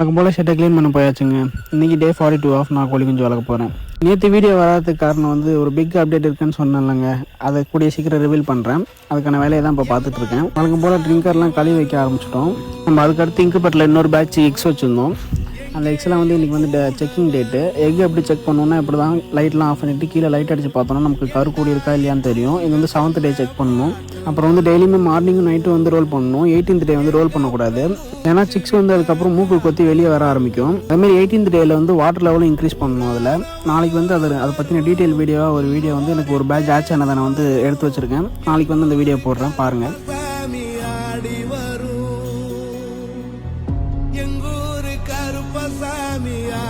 வழக்கம் போல் ஷெட்டை க்ளீன் பண்ண போயாச்சுங்க. இன்றைக்கி டே 42 ஆஃப் நான் கோழி குஞ்சு வளர்க்க போகிறேன். நேற்று வீடியோ வராததுக்கு காரணம் வந்து ஒரு பிக் அப்டேட் இருக்குன்னு சொன்னேன்லங்க, அதை கூடிய சீக்கிரம் ரிவீல் பண்ணுறேன். அதுக்கான வேலையை தான் இப்போ பார்த்துட்ருக்கேன். வழக்கம் போல் ட்ரிங்கர்லாம் கழுவி வைக்க ஆரம்பிச்சிட்டோம். நம்ம அதுக்கடுத்து இங்குபெட்டில் இன்னொரு பேட்ச் எக்ஸ் வச்சுருந்தோம். அந்த எக்ஸ்லாம் வந்து இன்றைக்கி வந்து செக்கிங் டேட்டு. எக் எப்படி செக் பண்ணணுன்னா இப்படி தான் லைட்லாம் ஆஃப் பண்ணிவிட்டு கீழே லைட் அடித்து பார்த்தோன்னா நமக்கு கரு கூடி இருக்கா இல்லையான்னு தெரியும். இது வந்து 7th டே செக் பண்ணணும். அப்புறம் வந்து டெய்லியுமே மார்னிங்கும் நைட்டும் வந்து ரோல் பண்ணணும். 18th டே வந்து ரோல் பண்ணக்கூடாது, ஏன்னா சிக்ஸ் வந்து அதுக்கப்புறம் மூக்கு கொத்தி வெளியே வர ஆரம்பிக்கும். அதேமாதிரி 18th டேயில் வந்து வாட்டர் லெவலும் இன்க்ரீஸ் பண்ணணும். அதில் நாளைக்கு வந்து அதை பற்றின டீட்டெயில் வீடியோவாக ஒரு வீடியோ வந்து எனக்கு ஒரு பேட்ச் ஆச்சு ஆனதை நான் வந்து எடுத்து வச்சுருக்கேன். நாளைக்கு வந்து அந்த வீடியோ போடுறேன், பாருங்கள். எங்கூரு கருப்பசாமியா